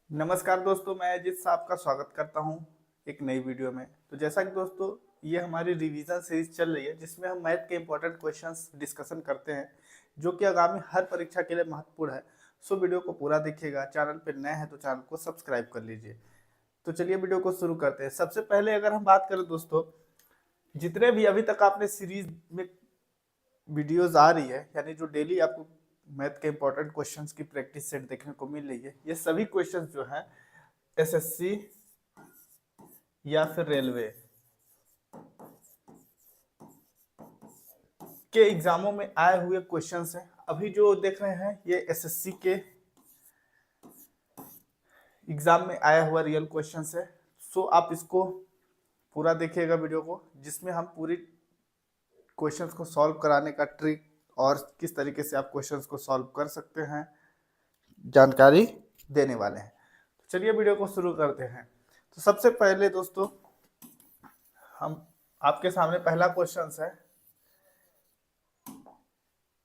नमस्कार दोस्तों, मैं अजीत साहब का स्वागत करता हूं एक नई वीडियो में। तो जैसा कि दोस्तों ये हमारी रिवीजन सीरीज चल रही है जिसमें हम मैथ के इंपॉर्टेंट क्वेश्चंस डिस्कशन करते हैं जो कि आगामी हर परीक्षा के लिए महत्वपूर्ण है। सो वीडियो को पूरा देखिएगा। चैनल पर नए हैं तो चैनल को सब्सक्राइब कर लीजिए। तो चलिए वीडियो को शुरू करते हैं। सबसे पहले अगर हम बात करें दोस्तों, जितने भी अभी तक आपने सीरीज में वीडियोस आ रही है, यानी जो डेली आपको मैथ के इंपॉर्टेंट क्वेश्चंस की प्रैक्टिस सेट देखने को मिल रही है, ये सभी क्वेश्चंस जो है एसएससी या फिर रेलवे के एग्जामों में आए हुए क्वेश्चंस हैं। अभी जो देख रहे हैं ये एसएससी के एग्जाम में आया हुआ रियल क्वेश्चंस है। सो आप इसको पूरा देखिएगा वीडियो को, जिसमें हम पूरी क्वेश्चंस को सॉल्व कराने का ट्रिक और किस तरीके से आप क्वेश्चंस को सॉल्व कर सकते हैं जानकारी देने वाले हैं। तो चलिए वीडियो को शुरू करते हैं। तो सबसे पहले दोस्तों हम आपके सामने पहला क्वेश्चन है,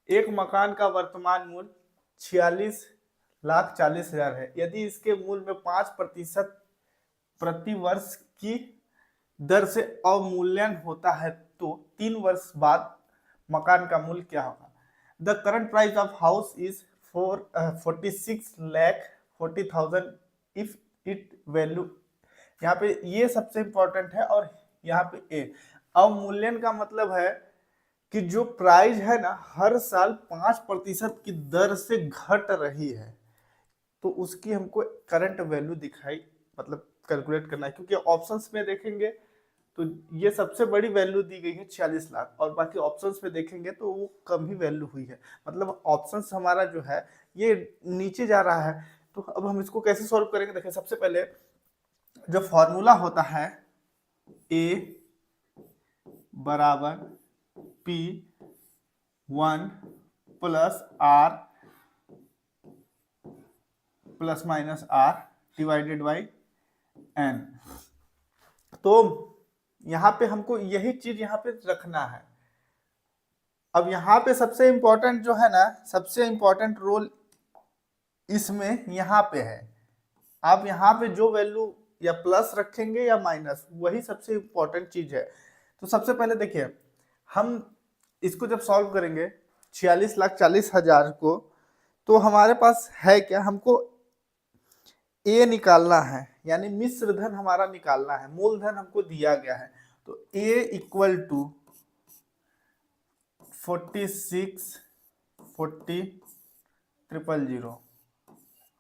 एक मकान का वर्तमान मूल्य 46,40,000 है। यदि इसके मूल्य में 5% प्रति वर्ष की दर से अवमूल्यन होता है तो 3 वर्ष बाद मकान का मूल्य क्या होगा? The current price of house is 46,40,000 if it value. यहाँ पे ये सबसे इंपॉर्टेंट है। और यहाँ पे अवमूल्यन का मतलब है कि जो प्राइस है ना हर साल 5% की दर से घट रही है, तो उसकी हमको करंट वैल्यू दिखाई मतलब कैलकुलेट करना है। क्योंकि ऑप्शंस में देखेंगे तो ये सबसे बड़ी वैल्यू दी गई है 46 लाख, और बाकी ऑप्शंस में देखेंगे तो वो कम ही वैल्यू हुई है। मतलब ऑप्शंस हमारा जो है ये नीचे जा रहा है। तो अब हम इसको कैसे सॉल्व करेंगे? देखिए, सबसे पहले जो फॉर्मूला होता है ए बराबर P1 plus R plus minus R divided by N. तो यहाँ पे हमको यही चीज यहाँ पे रखना है। अब यहाँ पे सबसे इंपॉर्टेंट जो है ना, सबसे इंपॉर्टेंट रोल इसमें यहाँ पे है। आप यहाँ पे जो वैल्यू या प्लस रखेंगे या माइनस, वही सबसे इंपॉर्टेंट चीज है। तो सबसे पहले देखिए, हम इसको जब सॉल्व करेंगे 46,40,000 को, तो हमारे पास है क्या? हमको ए निकालना है, यानी मिश्र धन हमारा निकालना है। मूलधन हमको दिया गया है, तो ए इक्वल टू 46,40,000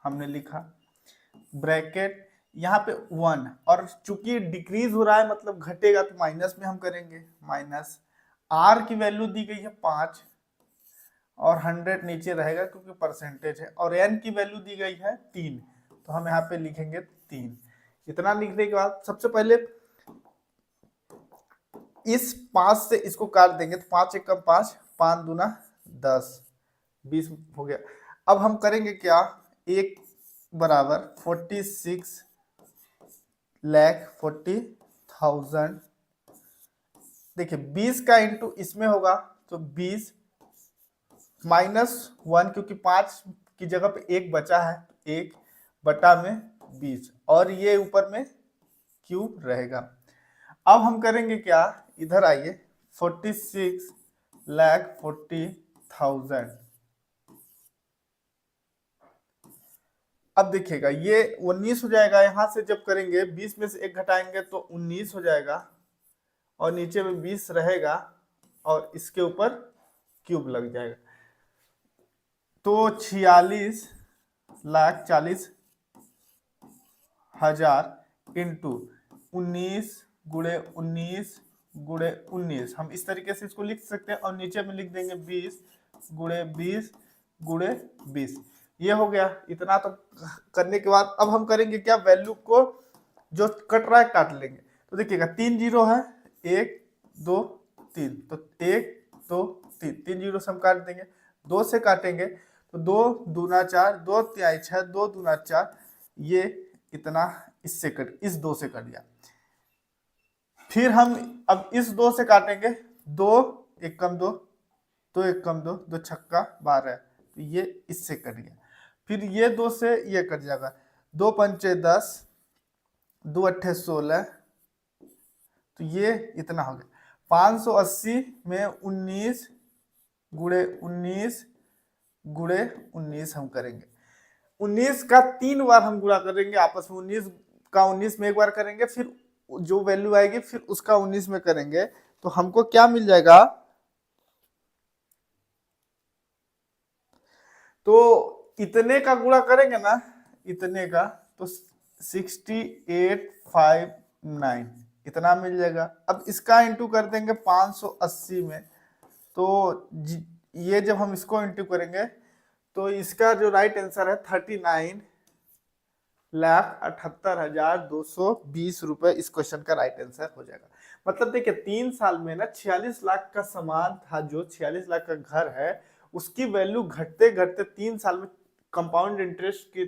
हमने लिखा, ब्रैकेट यहाँ पे 1, और चूंकि डिक्रीज हो रहा है मतलब घटेगा तो माइनस में हम करेंगे। माइनस आर की वैल्यू दी गई है 5 और 100 नीचे रहेगा क्योंकि परसेंटेज है, और एन की वैल्यू दी गई है 3, तो हम यहाँ पे लिखेंगे 3। इतना लिखने के बाद सबसे पहले इस 5 से इसको काट देंगे, तो 5 एक कम 5, 5 दूना 10, 20 हो गया। अब हम करेंगे क्या? एक बराबर 46,40,000। देखिए 20 का इंटू इसमें होगा तो 20 माइनस 1, क्योंकि 5 की जगह पे 1 बचा है, 1 बटा में 20, और ये ऊपर में क्यूब रहेगा। अब हम करेंगे क्या? इधर आइए, 46,40,000। अब देखिएगा ये 19 हो जाएगा। यहां से जब करेंगे 20 में से 1 घटाएंगे तो 19 हो जाएगा, और नीचे में 20 रहेगा, और इसके ऊपर क्यूब लग जाएगा। तो 46,40,000 इंटू 19 गुणे 19 गुणे 19, हम इस तरीके से इसको लिख सकते हैं, और नीचे में लिख देंगे 20 गुणे 20 गुणे 20। ये हो गया। इतना तो करने के बाद अब हम करेंगे क्या? वैल्यू को जो कट रहा है काट लेंगे। तो देखिएगा 3 जीरो है, 1 2 3, तो 1 2 3, 3 जीरो से हम काट देंगे। 2 से काटेंगे तो 2 दूना 4, 2 तिहाई 6, 2 दूना 4, ये इतना इससे कट, इस 2 से कट गया। फिर हम अब इस 2 से काटेंगे, 2 एक कम 2, 2 एक कम 2, 2 छक्का 12, तो ये इससे कट गया। फिर ये 2 से ये कट जाएगा, दो पंचे 10, दो अट्ठे 16, तो ये इतना हो गया। 580 में 19 गुणे 19 गुणे 19 हम करेंगे। 19 का 3 बार हम गुणा करेंगे आपस में, 19 का 19 में एक बार करेंगे, फिर जो वैल्यू आएगी फिर उसका 19 में करेंगे, तो हमको क्या मिल जाएगा, तो इतने का गुणा करेंगे ना, इतने का, तो 6859 इतना मिल जाएगा। अब इसका इंटू कर देंगे 580 में, तो ये जब हम इसको इंटू करेंगे तो इसका जो राइट आंसर है 39,78,220 रुपए इस क्वेश्चन का राइट आंसर हो जाएगा। मतलब देखिए 3 साल में ना 46 लाख का सामान था, जो 46 लाख का घर है, उसकी वैल्यू घटते घटते 3 साल में कंपाउंड इंटरेस्ट की,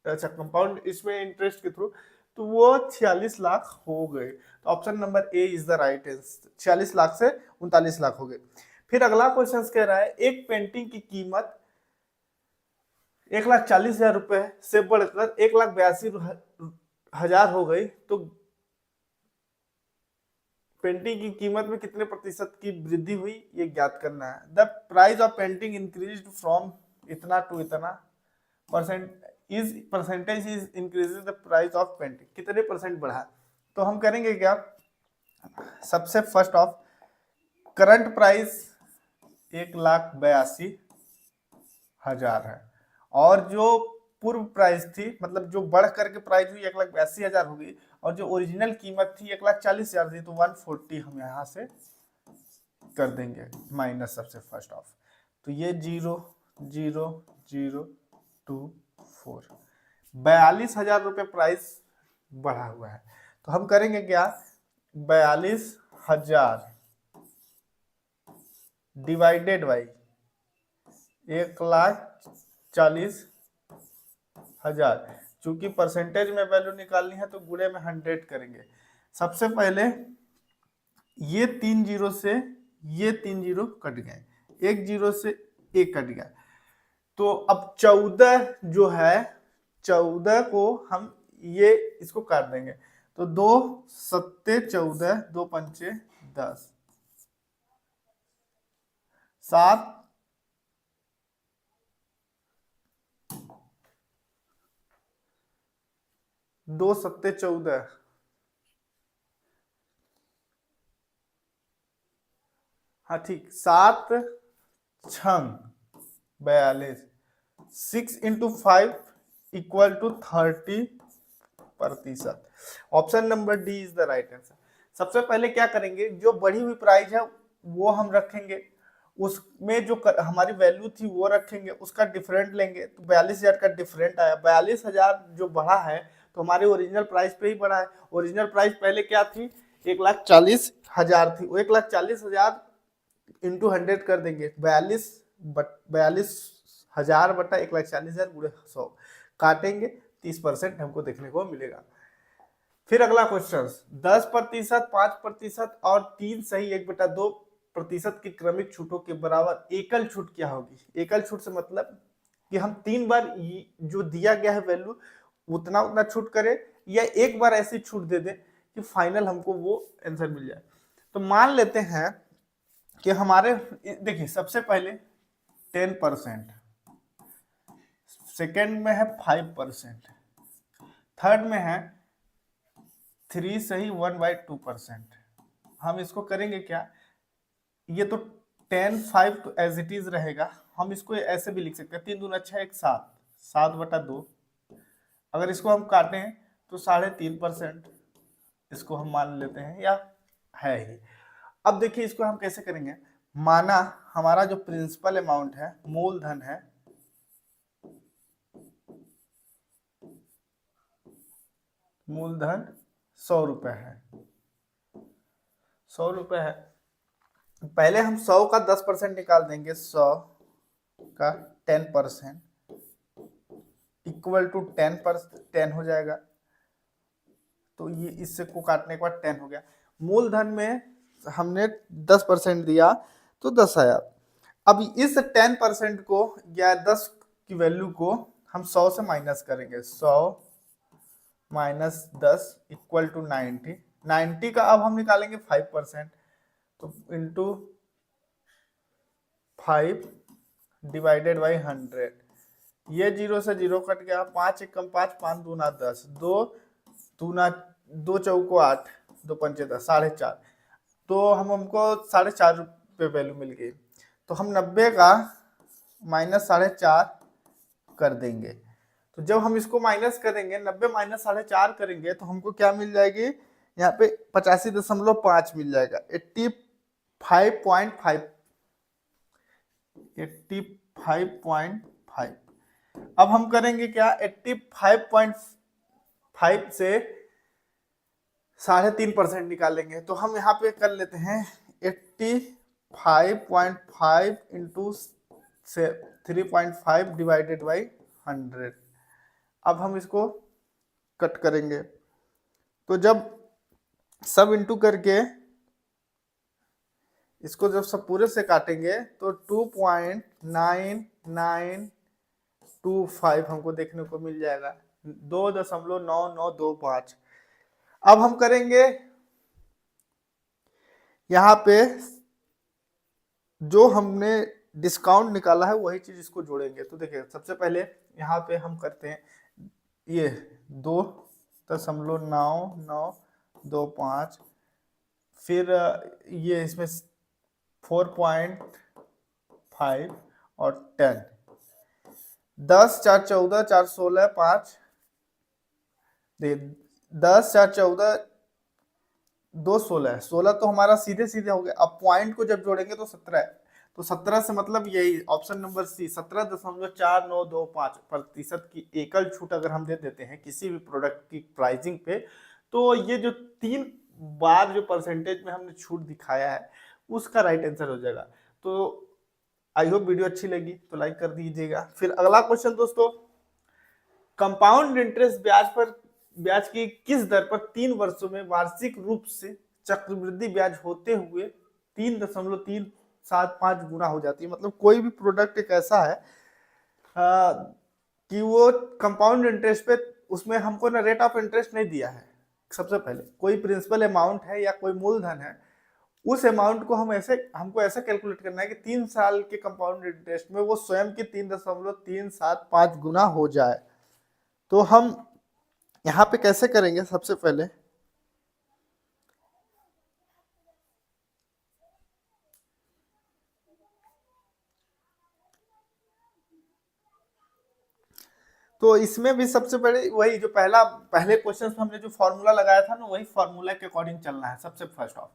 अच्छा कंपाउंड इसमें इंटरेस्ट के थ्रू, तो वो 46 लाख हो गए। तो option number A is the right answer. 46 lakh से 39 लाख हो गए। फिर अगला क्वेश्चन कह रहा है एक पेंटिंग की कीमत 1,40,000 रुपए से बढ़कर 1,82,000 हो गई, तो पेंटिंग की कीमत में कितने प्रतिशत की वृद्धि हुई, ये ज्ञात करना है। The price of painting increased from इतना टू इतना percentage is increasing the price of painting, कितने परसेंट बढ़ा। तो हम करेंगे क्या, सबसे फर्स्ट ऑफ करंट प्राइस 1,82,000 है, और जो पूर्व प्राइस थी, मतलब जो बढ़ करके प्राइस हुई 1,82,000 होगी, और जो ओरिजिनल कीमत थी 1,40,000 थी, तो 140 हम यहाँ से कर देंगे माइनस सबसे फर्स्ट ऑफ, तो ये 0,0,0,2,4 42,000 रुपये प्राइस बढ़ा हुआ है। तो हम करेंगे क्या, 42,000 डिवाइडेड बाई 1,40,000, चूंकि परसेंटेज में वैल्यू निकालनी है तो गुणे में 100 करेंगे। सबसे पहले ये 3 जीरो से ये 3 जीरो कट गए, 1 जीरो से 1 कट गया, तो अब 14 जो है, 14 को हम ये इसको काट देंगे, तो 2 सत्ते 14, 2 पंचे 10, 7 2 सत्ते 14, हाँ ठीक, 7 छंग 42, 6 into 5 equal to 30%। Option number D is the right answer. सबसे पहले क्या करेंगे, जो बढ़ी हुई प्राइस है वो हम रखेंगे, उसमें जो हमारी वैल्यू थी वो रखेंगे, उसका डिफरेंट लेंगे, तो 42,000 का डिफरेंट आया। 42,000 जो बढ़ा है तो हमारे ओरिजिनल प्राइस पे ही बढ़ा है। ओरिजिनल प्राइस पहले क्या थी, 1,40,000 थी, वो 1,40,000 इंटू 100 कर देंगे, 42,000 बटा 1,40,000 गुणे 100 काटेंगे, 30% हमको देखने को मिलेगा। फिर अगला क्वेश्चन, 10%, 5% और 3 सही 1/2% की क्रमिक छूटों के बराबर एकल छूट क्या होगी। एकल छूट से मतलब कि हम 3 बार जो दिया गया है वैल्यू उतना छूट करे, या एक बार ऐसी छूट दे दे कि फाइनल हमको वो आंसर मिल जाए। तो मान लेते हैं कि हमारे, देखिए सबसे पहले 10%, सेकेंड में है 5%, थर्ड में है 3 सही 1/2%। हम इसको करेंगे क्या, ये तो 10 5 तो एज इट इज रहेगा, हम इसको ऐसे भी लिख सकते हैं, 3 दूना 6 1 7, 7/2। अगर इसको हम काटें तो 3.5% इसको हम मान लेते हैं, या है ही। अब देखिए इसको हम कैसे करेंगे, माना हमारा जो प्रिंसिपल अमाउंट है, मूलधन है, मूलधन 100 रुपए है, 100 रुपए है। पहले हम 100 का 10% निकाल देंगे, 100 का 10% इक्वल टू 10 हो जाएगा, तो ये इससे को काटने के बाद 10 हो गया। मूलधन में हमने 10% दिया तो 10 आया। अब इस 10% को या 10 की वैल्यू को हम 100 से माइनस करेंगे, 100 माइनस 10 इक्वल टू 90। 90 का अब हम निकालेंगे 5%, तो इंटू 5 डिवाइडेड बाई 100। ये 0 से 0 कट गया, 5 एक कम 5, 5 दूना 10, 2 दूना 2 चौको 8, 2 पंचे 10, 4.5। तो हमको 4.5 रुपये वैल्यू मिल गई। तो हम 90 का माइनस 4.5 कर देंगे। तो जब हम इसको माइनस करेंगे, 90 माइनस 4.5 करेंगे तो हमको क्या मिल जाएगी, यहाँ पे 85.5 मिल जाएगा, 85.5, 85.5। अब हम करेंगे क्या, 85.5 से 3.5% निकालेंगे। तो हम यहाँ पे कर लेते हैं 85.5 इंटू 3.5 डिवाइडेड बाई 100। अब हम इसको कट करेंगे, तो जब सब इंटू करके इसको जब सब पूरे से काटेंगे तो 2.9925 हमको देखने को मिल जाएगा, 2.9925। अब हम करेंगे यहाँ पे जो हमने डिस्काउंट निकाला है वही चीज इसको जोड़ेंगे। तो देखिए सबसे पहले यहाँ पे हम करते हैं ये 2.9925, फिर ये इसमें 4.5 और 10, 10 4 14, 4 16, 5, 10 4 14, 2 16, 16 तो हमारा सीधे सीधे हो गया। अब पॉइंट को जब जोड़ेंगे तो 17 है, तो 17 से मतलब यही ऑप्शन नंबर सी, 17.4925% की एकल छूट अगर हम दे देते हैं किसी भी प्रोडक्ट की प्राइसिंग पे, तो ये जो 3 बार जो परसेंटेज में हमने छूट दिखाया है उसका राइट आंसर हो जाएगा। तो आई होप वीडियो अच्छी लगी तो लाइक कर दीजिएगा। फिर अगला क्वेश्चन दोस्तों, कंपाउंड इंटरेस्ट ब्याज की किस दर पर 3 वर्षों में वार्षिक रूप से चक्रवृद्धि ब्याज होते हुए 3.375 गुना हो जाती है। मतलब कोई भी प्रोडक्ट एक ऐसा है कि वो कंपाउंड इंटरेस्ट पे, उसमें हमको ना रेट ऑफ इंटरेस्ट नहीं दिया है। सबसे पहले कोई प्रिंसिपल अमाउंट है या कोई मूलधन है, उस अमाउंट को हमको ऐसे कैलकुलेट करना है कि 3 साल के कंपाउंड इंटरेस्ट में वो स्वयं की 3.375 गुना हो जाए। तो हम यहाँ पे कैसे करेंगे, सबसे पहले तो इसमें भी सबसे पहले वही जो पहले क्वेश्चन में हमने जो फॉर्मूला लगाया था ना, वही फॉर्मूला के अकॉर्डिंग चलना है। सबसे फर्स्ट ऑफ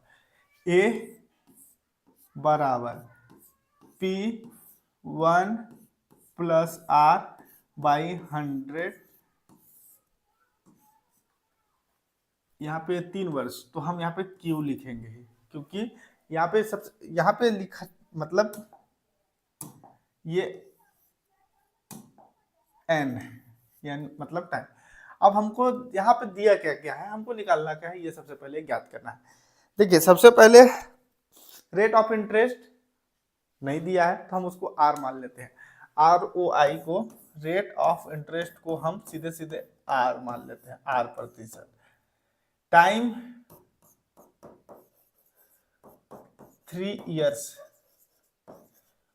ए बराबर P1 प्लस R बाई 100, यहाँ पे 3 वर्ष, तो हम यहाँ पे Q लिखेंगे, क्योंकि यहाँ पे लिखा मतलब ये N यानी मतलब टाइम। अब हमको यहाँ पे दिया क्या क्या है, हमको निकालना क्या है, ये सबसे पहले ज्ञात करना है। देखिए सबसे पहले रेट ऑफ इंटरेस्ट नहीं दिया है तो हम उसको R मान लेते हैं, ROI को, रेट ऑफ इंटरेस्ट को हम सीधे सीधे R मान लेते हैं, R%। टाइम 3 इयर्स,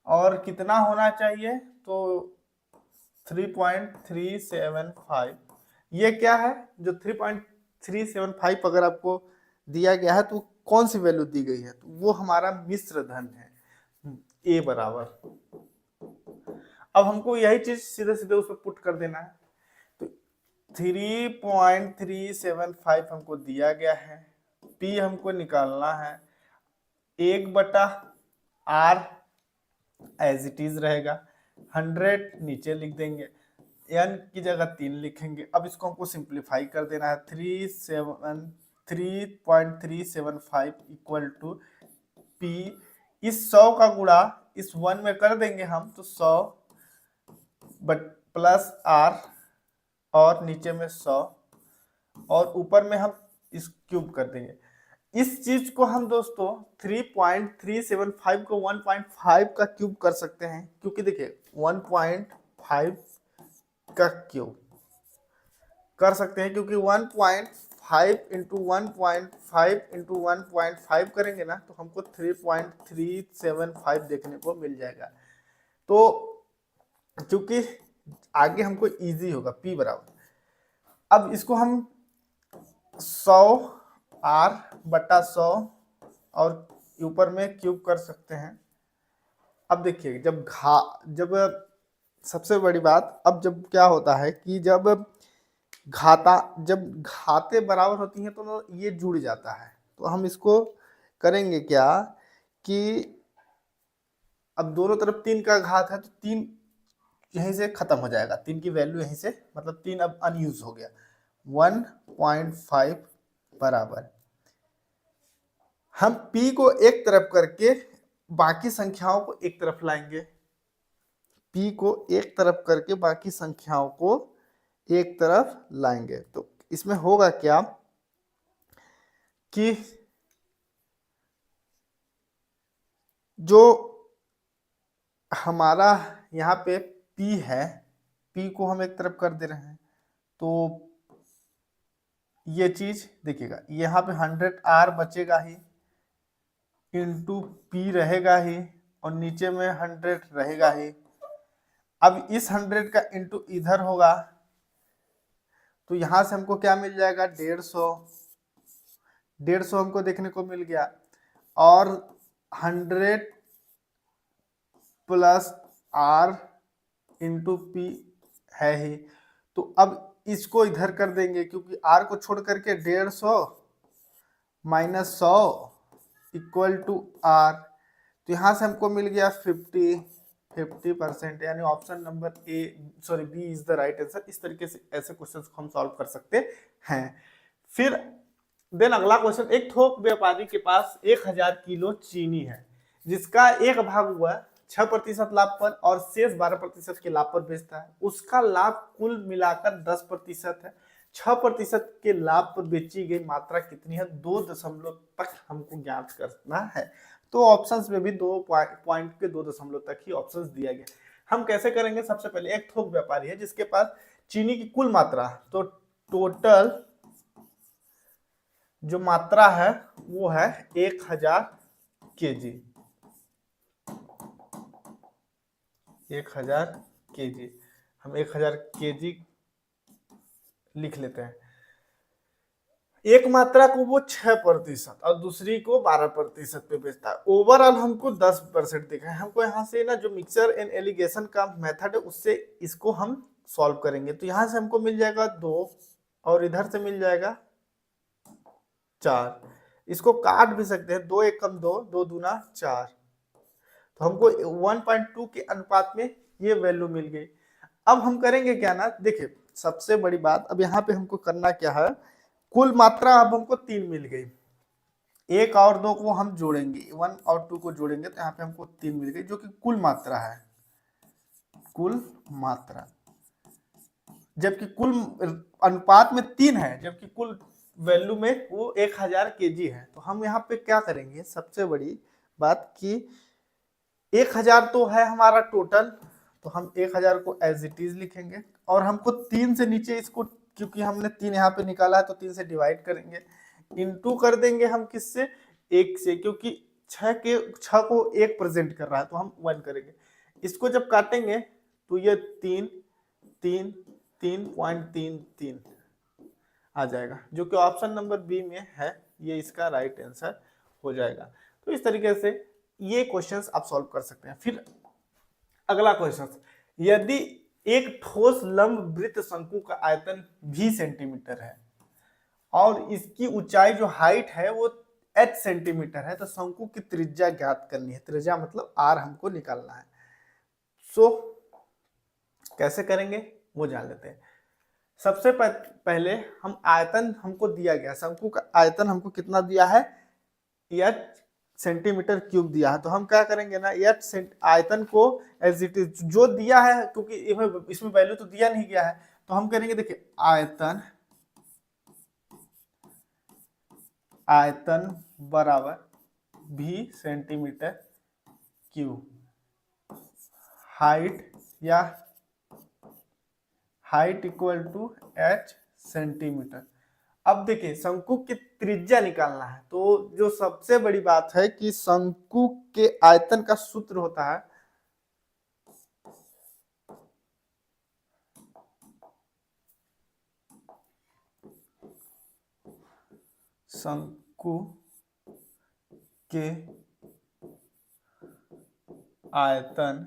और कितना होना चाहिए, तो 3.375। ये क्या है, जो 3.375 अगर आपको दिया गया है तो कौन सी वैल्यू दी गई है, तो वो हमारा मिश्र धन है, ए बराबर। अब हमको यही चीज सीधे सीधे उसमें पुट कर देना है। तो 3.375 हमको दिया गया है, पी हमको निकालना है, 1/R एज इट इज रहेगा, 100 नीचे लिख देंगे, n की जगह 3 लिखेंगे। अब इसको हमको सिंप्लीफाई कर देना है, 3.375 इक्वल टू P, इस 100 का गुणा इस 1 में कर देंगे हम, तो 100 प्लस R और नीचे में 100 और ऊपर में हम इस क्यूब कर देंगे। इस चीज को हम दोस्तों 3.375 को 1.5 का क्यूब कर सकते हैं, क्योंकि देखिए 1.5 का क्यूब कर सकते हैं, क्योंकि 1.5 इंटू 1.5 इंटू 1.5 करेंगे ना तो हमको 3.375 देखने को मिल जाएगा। तो क्योंकि आगे हमको इजी होगा, p बराबर, अब इसको हम 100r/100 और ऊपर में क्यूब कर सकते हैं। अब देखिए जब सबसे बड़ी बात, अब जब क्या होता है कि जब घाते बराबर होती हैं तो ये जुड़ जाता है। तो हम इसको करेंगे क्या कि अब दोनों तरफ 3 का घात है तो 3 यहीं से खत्म हो जाएगा, 3 की वैल्यू यहीं से, मतलब 3 अब अनयूज हो गया। 1.5 बराबर हम p को एक तरफ करके बाकी संख्याओं को एक तरफ लाएंगे, p को एक तरफ करके बाकी संख्याओं को एक तरफ लाएंगे। तो इसमें होगा क्या कि जो हमारा यहाँ पे p है, p को हम एक तरफ कर दे रहे हैं, तो ये चीज देखिएगा, यहाँ पे 100r बचेगा ही, इंटू p रहेगा ही, और नीचे में 100 रहेगा ही। अब इस 100 का इंटू इधर होगा, तो यहां से हमको क्या मिल जाएगा, 150 हमको देखने को मिल गया, और 100 प्लस r इंटू p है ही। तो अब इसको इधर कर देंगे, क्योंकि r को छोड़ करके 150 माइनस 100 इक्वल टू r, तो यहां से हमको मिल गया 50%, यानी option number B is the right answer. इस तरीके से ऐसे क्वेश्चंस को हम सॉल्व कर सकते हैं। फिर देन अगला क्वेश्चन, एक थोक व्यापारी के पास 1000 किलो चीनी है, जिसका एक भाग हुआ 6% लाभ पर और शेष 12% के लाभ पर बेचता है। उसका लाभ कुल मिलाकर 10% है। 6% के लाभ पर बेची गई मात्रा कितनी है, 2 दशमलव तक हमको ज्ञात करना है। तो ऑप्शंस में भी 2 पॉइंट के 2 दशमलव तक ही ऑप्शंस दिया गया। हम कैसे करेंगे, सबसे पहले एक थोक व्यापारी है जिसके पास चीनी की कुल मात्रा, तो टोटल जो मात्रा है वो है 1000 केजी, 1000 केजी, हम 1000 केजी लिख लेते हैं। एक मात्रा को वो 6% और दूसरी को 12% पे बेचता है। ओवरऑल हमको 10% दिखा है। हमको यहाँ से ना जो मिक्सचर एंड एलिगेशन का मेथड है उससे इसको हम सॉल्व करेंगे। तो यहाँ से हमको मिल जाएगा 2 और इधर से मिल जाएगा 4। इसको काट भी सकते हैं, 2 एक कम 2, 2 दूना 4, तो हमको 1.2 के अनुपात में ये वैल्यू मिल गई। अब हम करेंगे क्या ना, देखिए सबसे बड़ी बात, अब यहाँ पे हमको करना क्या है, कुल मात्रा अब हमको 3 मिल गई, 1 और 2 को हम जोड़ेंगे, 1 और 2 को जोड़ेंगे तो यहाँ पे हमको 3 मिल गई, जो कि कुल मात्रा है, कुल मात्रा। जबकि कुल अनुपात में 3 है, जबकि कुल वैल्यू में वो 1000 केजी है। तो हम यहाँ पे क्या करेंगे, सबसे बड़ी बात कि 1000 तो है हमारा टोटल, तो हम 1000 को एज इट इज लिखेंगे, और हमको 3 से नीचे इसको, क्योंकि हमने 3 यहाँ पे निकाला है तो 3 से डिवाइड करेंगे, इनटू कर देंगे हम किससे, 1 से, क्योंकि 6 को 1 प्रेजेंट कर रहा है तो हम 1 करेंगे। इसको जब काटेंगे तो ये 3.33 आ जाएगा, जो कि ऑप्शन नंबर बी में है, ये इसका राइट आंसर हो जाएगा। तो इस तरीके से ये क्वेश्चंस आप सॉल्व कर सकते हैं। फिर अगला क्वेश्चन, यदि एक ठोस लंब वृत्त शंकु का आयतन 20 सेंटीमीटर है और इसकी ऊंचाई जो हाइट है वो h सेंटीमीटर है, तो शंकु की त्रिज्या ज्ञात करनी है। त्रिज्या मतलब r हमको निकालना है। सो कैसे करेंगे वो जान लेते हैं। सबसे पहले हम आयतन हमको दिया गया, शंकु का आयतन हमको कितना दिया है, h सेंटीमीटर क्यूब दिया है। तो हम क्या करेंगे ना, h आयतन को एज इट इज जो दिया है, क्योंकि इसमें वैल्यू तो दिया नहीं गया है, तो हम करेंगे, देखिए आयतन बराबर v centimetre cube, height height equal to h centimetre. अब देखिए शंकु की त्रिज्या निकालना है, तो जो सबसे बड़ी बात है कि शंकु के आयतन का सूत्र होता है शंकु के आयतन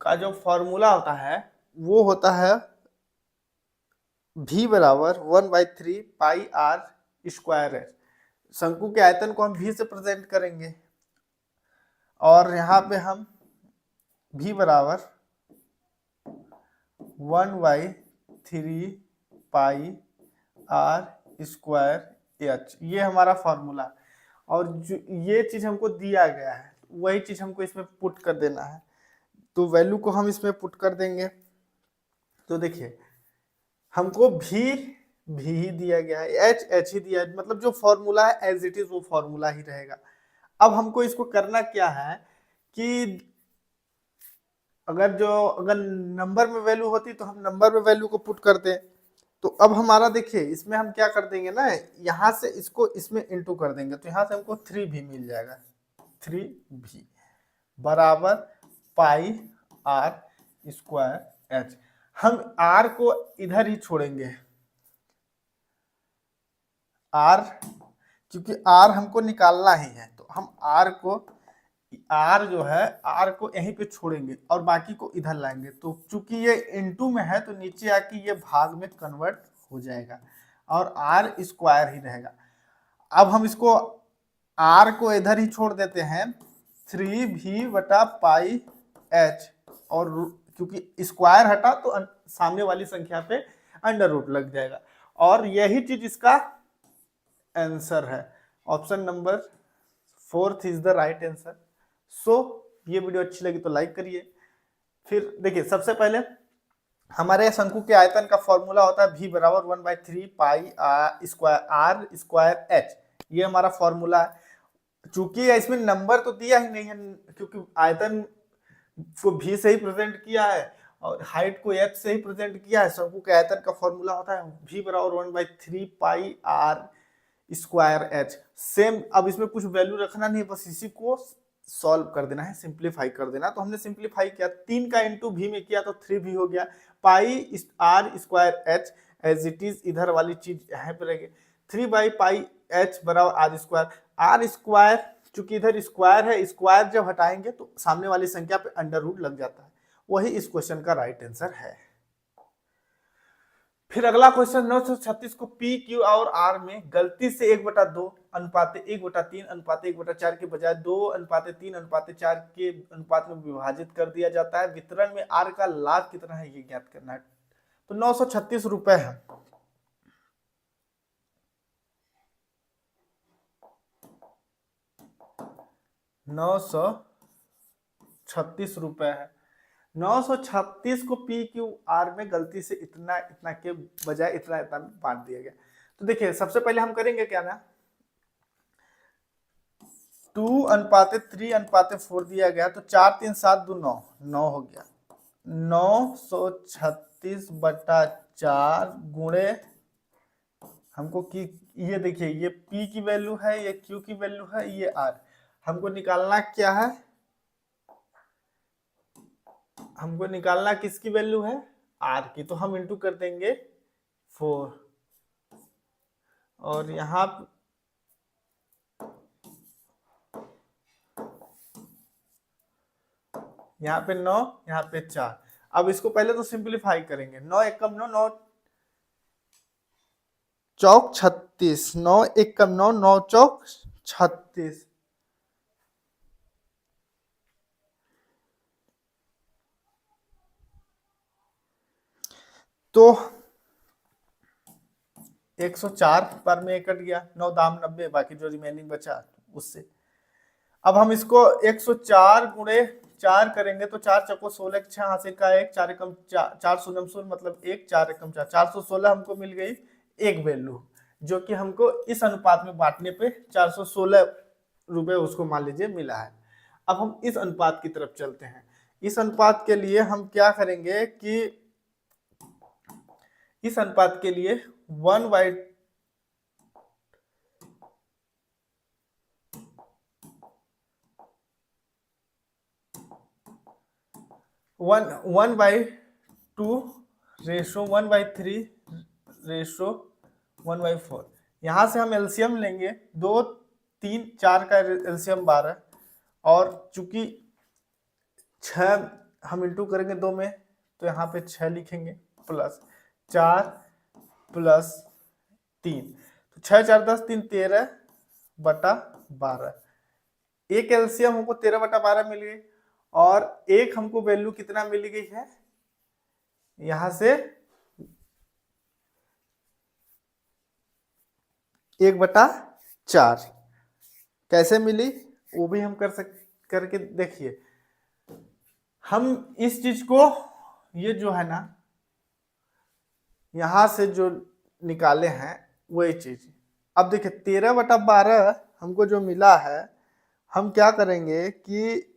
का जो फॉर्मूला होता है वो होता है v बराबर 1/3 पाई आर स्क्वायर है। शंकु के आयतन को हम v से प्रेजेंट करेंगे और यहाँ पे हम v बराबर 1/3 पाई आर स्क्वायर एच, ये हमारा फॉर्मूला। और जो ये चीज हमको दिया गया है वही चीज हमको इसमें पुट कर देना है, तो वैल्यू को हम इसमें पुट कर देंगे। तो देखिए हमको भी ही दिया गया है, एच ही दिया है, मतलब जो फॉर्मूला है एज इट इज वो फॉर्मूला ही रहेगा। अब हमको इसको करना क्या है कि अगर नंबर में वैल्यू होती तो हम नंबर में वैल्यू को पुट करते। तो अब हमारा देखिए इसमें हम क्या कर देंगे ना, यहाँ से इसको इसमें इंटू कर देंगे, तो यहाँ से हमको 3 भी मिल जाएगा। 3 भी बराबर पाई आर स्क्वायर एच। हम r को इधर ही छोड़ेंगे, r क्योंकि r हमको निकालना ही है, तो हम r जो है r को यहीं पे छोड़ेंगे और बाकी को इधर लाएंगे। तो चूंकि ये इनटू में है तो नीचे आके ये भाग में कन्वर्ट हो जाएगा और r स्क्वायर ही रहेगा। अब हम इसको r को इधर ही छोड़ देते हैं, 3v बटा पाई h, और क्योंकि स्क्वायर हटा तो सामने वाली संख्या पे अंडर रूट लग जाएगा, और यही चीज इसका आंसर है। Option number 4 is the right answer. So ये वीडियो अच्छी लगी तो लाइक करिए। फिर देखिए सबसे पहले हमारे शंकु के आयतन का फॉर्मूला होता है v बराबर 1/3 पाई आर स्क्वायर एच, ये हमारा फॉर्मूला है। चूंकि इसमें नंबर तो दिया ही नहीं है, क्योंकि आयतन को v से ही प्रेजेंट किया है और हाइट को h से ही प्रेजेंट किया है। शंकु के आयतन का फॉर्मूला होता है v बराबर 1/3 पाई आर स्क्वायर एच। सेम, अब इसमें कुछ वैल्यू रखना नहीं, बस इसी को सॉल्व कर देना है, सिंप्लीफाई कर देना। तो हमने सिंप्लीफाई किया, 3 का इंटू v में किया तो 3v हो गया, pi r square h as it is, इधर वाली चीज यहाँ पे रहेगी, 3 बाई पाई एच बराबर आर स्क्वायर। आर स्क्वायर चूंकि इधर स्क्वायर है, स्क्वायर जब हटाएंगे तो सामने वाली संख्या पे अंडर रूट लग जाता है, वही इस क्वेश्चन का राइट आंसर है। फिर अगला क्वेश्चन 936 को पी क्यू और आर में गलती से 1/2 अनुपात 1/3 अनुपात 1/4 के बजाय 2:3 अनुपात 4 के अनुपात में विभाजित कर दिया जाता है। वितरण में आर का लाभ कितना है ये ज्ञात करना है। तो 936 रुपए है। ₹936 है। 936 को पी क्यू आर में गलती से इतना इतना के बजाय इतना इतना बांट दिया गया। तो देखिए सबसे पहले हम करेंगे क्या ना, 2:3:4 दिया गया, तो 4 3 7 2 9 9 हो गया। 936/4 गुणे हमको की, ये देखिए ये P की वैल्यू है, ये Q की वैल्यू है, ये R। हमको निकालना क्या है, हमको निकालना किसकी वैल्यू है, R की। तो हम इंटू कर देंगे 4 और यहाँ पे 9, यहाँ पे 4। अब इसको पहले तो सिंप्लीफाई करेंगे, 9 एकम 9, 9 चौक 36, 9 एकम 9, 9 चौक 36। तो 104 पर में कट गया, 9 दाम 90, बाकी जो रिमेनिंग बचा उससे। अब हम इसको 104 गुणे 4 करेंगे, तो 4 चौको 16, 6 हासिल का 1, 4 एकम 4 शून्य शून्य मतलब 1, 4 एकम 4, 416 हमको मिल गई एक वैल्यू, जो कि हमको इस अनुपात में बांटने पे 416 रुपए उसको मान लीजिए मिला है। अब हम इस अनुपात की तरफ चलते हैं। इस अनुपात के लिए हम क्या करेंगे कि इस अनुपात के लिए 1/2 रेशो 1/3 रेशो 1/4। यहाँ से हम एलसीएम लेंगे, 2 3 4 का एलसीएम 12, और चूंकि 6 हम इंटू करेंगे 2 में, तो यहाँ पे 6 लिखेंगे प्लस 4 प्लस 3, तो 6 4 10 3 13/12। एक एलसीएम हमको 13/12 मिल गई, और एक हमको वैल्यू कितना मिल गई है यहां से 1/4। कैसे मिली वो भी हम करके देखिए। हम इस चीज को, ये जो है ना यहां से जो निकाले हैं वही चीज, अब देखिए 13/12 हमको जो मिला है, हम क्या करेंगे कि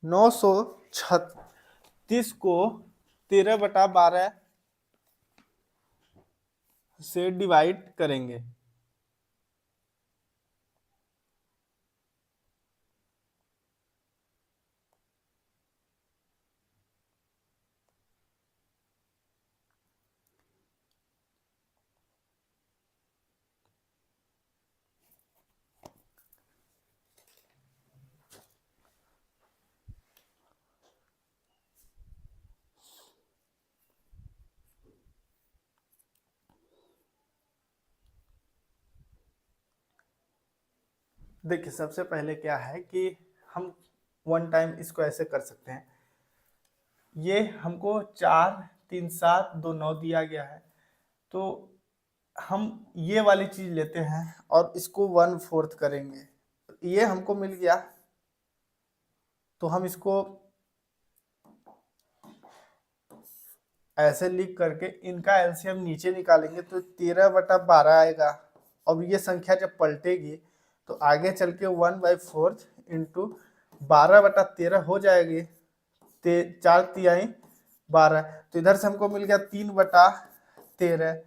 936 को 13/12 से डिवाइड करेंगे। देखिए सबसे पहले क्या है कि हम वन टाइम इसको ऐसे कर सकते हैं। ये हमको 4 3 7 2 9 दिया गया है, तो हम ये वाली चीज लेते हैं और इसको 1/4 करेंगे। ये हमको मिल गया, तो हम इसको ऐसे लिख करके इनका एलसीएम नीचे निकालेंगे, तो 13/12 आएगा। अब ये संख्या जब पलटेगी तो आगे चल के 1/4 इंटू 12/13 हो जाएगी, 4 तिहाई 12, तो इधर से हमको मिल गया 3/13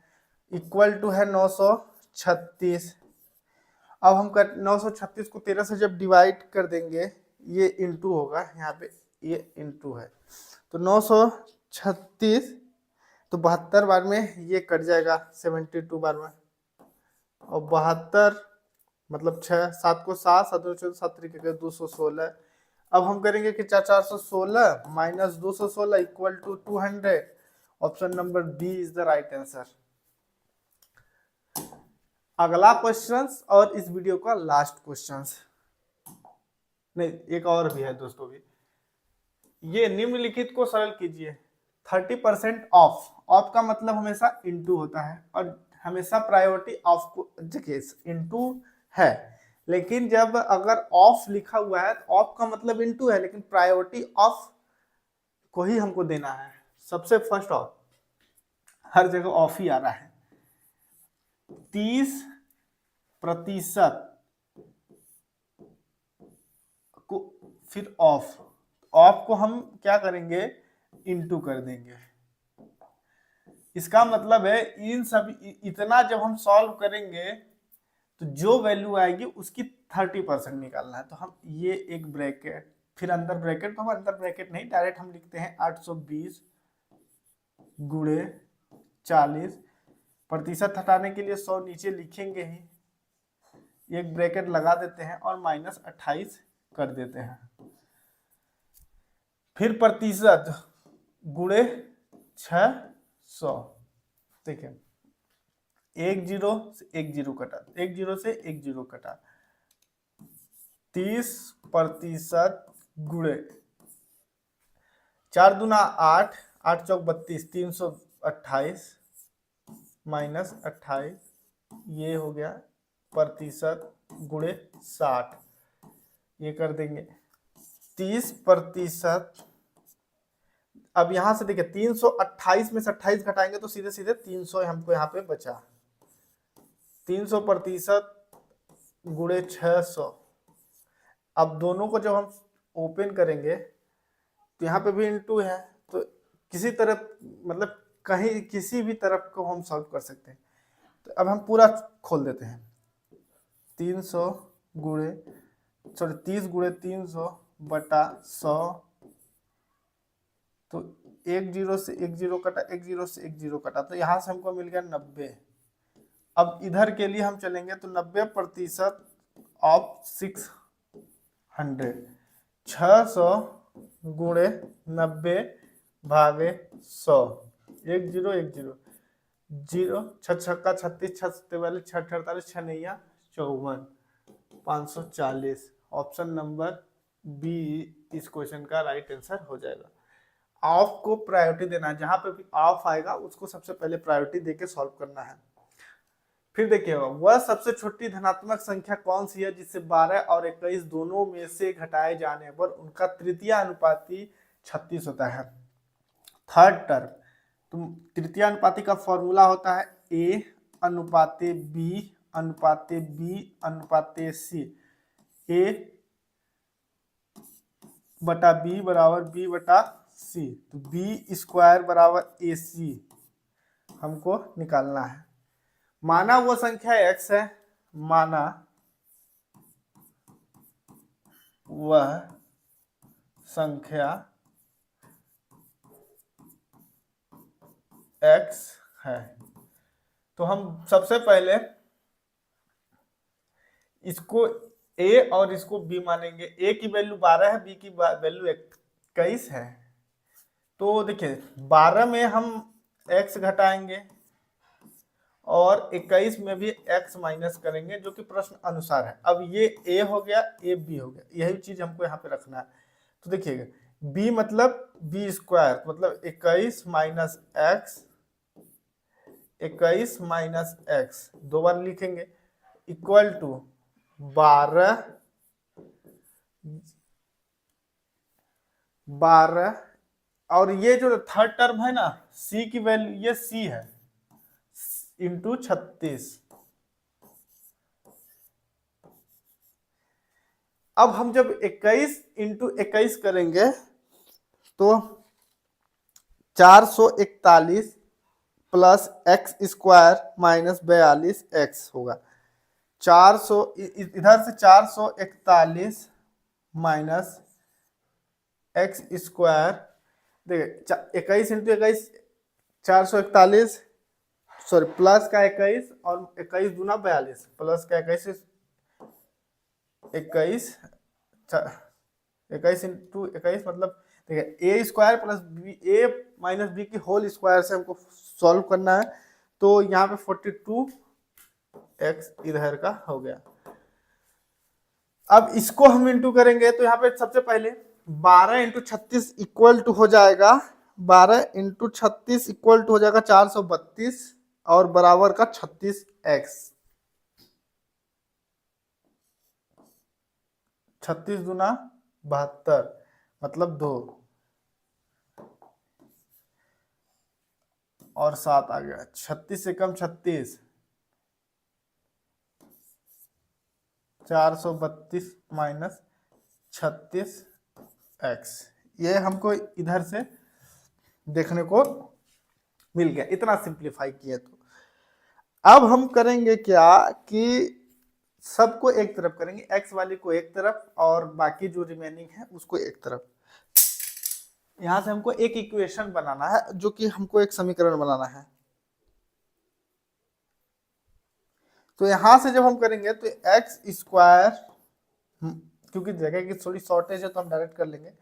इक्वल टू है 936। अब हम 936 को 13 से जब डिवाइड कर देंगे, ये इंटू होगा, यहाँ पे ये इंटू है, तो 936, तो 72 बार में ये कट जाएगा 72 बार में, और 72 मतलब 6 7 को 7 7 7 तरीके 216। अब हम करेंगे कि 416 minus 216 equal to 200। Option number B is the right answer. अगला क्वेश्चंस और इस वीडियो का लास्ट क्वेश्चंस, नहीं एक और भी है दोस्तों भी। ये निम्नलिखित को सरल कीजिए। 30% ऑफ का मतलब हमेशा इनटू होता है, और हमेशा प्रायोरिटी ऑफ को देखिए इनटू है, लेकिन जब अगर ऑफ लिखा हुआ है तो ऑफ का मतलब इनटू है, लेकिन प्रायोरिटी ऑफ को ही हमको देना है। सबसे फर्स्ट ऑफ, हर जगह ऑफ ही आ रहा है। 30% को फिर ऑफ को हम क्या करेंगे, इनटू कर देंगे। इसका मतलब है इन सब इतना जब हम सॉल्व करेंगे तो जो वैल्यू आएगी उसकी 30% निकालना है। तो हम ये एक ब्रैकेट, फिर अंदर ब्रैकेट, तो हम अंदर ब्रैकेट नहीं डायरेक्ट हम लिखते हैं 820 गुणे 40, प्रतिशत हटाने के लिए 100 नीचे लिखेंगे ही, एक ब्रैकेट लगा देते हैं और -28 कर देते हैं, फिर प्रतिशत गुणे 600। ठीक है, 1 0 से 1 0 कटा, 1 0 से 1 0 कटा, 30% गुणे 4 दूना 8 8 चौक 32 328 -28, ये हो गया प्रतिशत गुणे 60, ये कर देंगे 30%। अब यहां से देखिए 328 में से 28 घटाएंगे तो सीधे सीधे 300 हमको यहाँ पे बचा। 300% गुणे 600, अब दोनों को जब हम ओपन करेंगे तो यहाँ पे भी इंटू है, तो किसी तरफ मतलब कहीं किसी भी तरफ को हम सॉल्व कर सकते हैं। तो अब हम पूरा खोल देते हैं। 300 गुणे 30 गुणे 300 बटा 100, तो 1 जीरो से 1 जीरो कटा, 1 जीरो से 1 जीरो कटा, तो यहाँ से हमको मिल गया 90। अब इधर के लिए हम चलेंगे तो 90% ऑफ 600, 600 गुणे 90 भागे 100, 1 जीरो 1 जीरो, 0 6 छक्का 36, 6 43, 6 48, 6 नैया 54, 540। ऑप्शन नंबर बी इस क्वेश्चन का राइट आंसर हो जाएगा। ऑफ को प्रायोरिटी देना है, जहां पे भी ऑफ आएगा उसको सबसे पहले प्रायोरिटी देके सॉल्व करना है। फिर देखिएगा, वह सबसे छोटी धनात्मक संख्या कौन सी है जिससे 12 और 21 दोनों में से घटाए जाने पर उनका तृतीय अनुपाती 36 होता है। थर्ड टर्म, तो तृतीय अनुपाती का फॉर्मूला होता है ए अनुपाते बी अनुपाते बी अनुपाते सी। ए बटा बी बराबर बी बटा सी, तो बी स्क्वायर बराबर ए सी हमको निकालना है। माना वो संख्या x है, माना वह संख्या x है, तो हम सबसे पहले इसको a और इसको b मानेंगे। a की वैल्यू 12 है, b की वैल्यू 21 है। तो देखिए 12 में हम x घटाएंगे और 21 में भी x माइनस करेंगे, जो कि प्रश्न अनुसार है। अब ये a हो गया, a b हो गया, यही चीज हमको यहाँ पे रखना है। तो देखिएगा b मतलब b स्क्वायर, मतलब 21 माइनस एक्स, 21 माइनस एक्स दो बार लिखेंगे, इक्वल टू 12 और ये जो थर्ड टर्म है ना c की वैल्यू, ये c है इंटू 36। अब हम जब 21 इंटू 21 करेंगे तो 441 plus x square minus 42 x होगा। 400 इधर से 441 माइनस एक्स स्क्वायर, देखिए 21 इंटू 21 441, सॉरी प्लस का 21 और 21 दूना 42, प्लस का 21 21 इंटू 21 मतलब देखिए ए स्क्वायर प्लस बी, ए माइनस बी की होल स्क्वायर से हमको सॉल्व करना है। तो यहाँ पे 42 एक्स इधर का हो गया। अब इसको हम इंटू करेंगे तो यहाँ पे सबसे पहले 12 इंटू 36 इक्वल टू हो जाएगा, 12 इंटू 36 इक्वल टू हो जाएगा 432 और बराबर का 36 एक्स, 36 दूना 72 मतलब 2 और 7 आ गया, 36 से कम 36, 432 माइनस 36 एक्स, ये हमको इधर से देखने को मिल गया। इतना सिंप्लीफाई किया तो अब हम करेंगे क्या कि सबको एक तरफ करेंगे, एक्स वाली को एक तरफ और बाकी जो रिमेनिंग है उसको एक तरफ। यहां से हमको एक इक्वेशन बनाना है, जो कि हमको एक समीकरण बनाना है। तो यहां से जब हम करेंगे तो एक्स स्क्वायर, क्योंकि जगह की थोड़ी शॉर्टेज है तो हम डायरेक्ट कर लेंगे।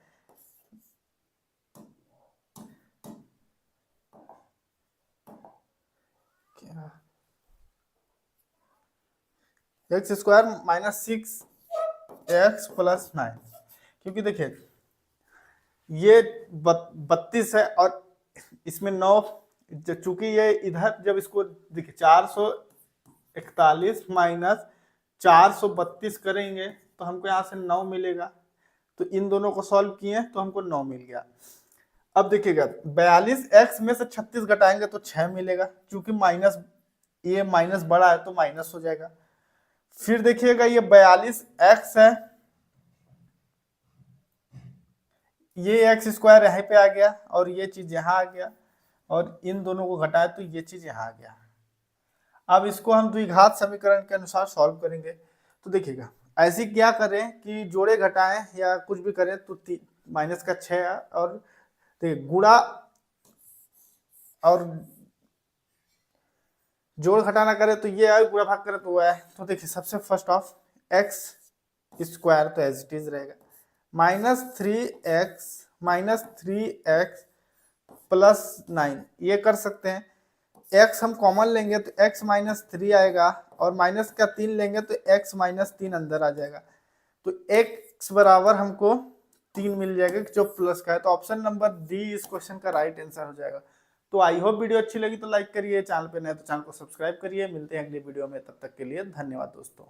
X square minus 6 x plus 9, क्योंकि देखिए ये 32 है और इसमें 9, चूंकि ये इधर जब इसको देखिए 441 माइनस 432 करेंगे तो हमको यहाँ से 9 मिलेगा। तो इन दोनों को सॉल्व किए तो हमको 9 मिल गया। अब देखिएगा 42x में से 36 घटाएंगे तो 6 मिलेगा, क्योंकि माइनस ये माइनस बड़ा है तो माइनस हो जाएगा। फिर देखिएगा ये 42x है ये एक्स स्क्वायर यहाँ पे आ गया और ये चीज यहाँ आ गया और इन दोनों को घटाए तो ये चीज यहाँ आ गया। अब इसको हम द्विघात समीकरण के अनुसार सॉल्व करेंगे। तो देखिएगा ऐसे क्या करें कि जोड़े घटाएं या कुछ भी करें तो माइनस का 6 और देखिए गुणा और जोड़ घटाना करें तो ये आए, गुणा भाग करें तो वो आए। तो देखिए सबसे फर्स्ट ऑफ एक्स स्क्वायर तो एज इट इज रहेगा, -3x प्लस 9 ये कर सकते हैं। x हम कॉमन लेंगे तो x -3 आएगा और माइनस का 3 लेंगे तो x -3 अंदर आ जाएगा। तो x बराबर हमको 3 मिल जाएगा जो प्लस का है। तो ऑप्शन नंबर डी इस क्वेश्चन का राइट आंसर हो जाएगा। तो आई होप वीडियो अच्छी लगी तो लाइक करिए, चैनल पे नए तो चैनल को सब्सक्राइब करिए। मिलते हैं अगली वीडियो में, तब तक के लिए धन्यवाद दोस्तों।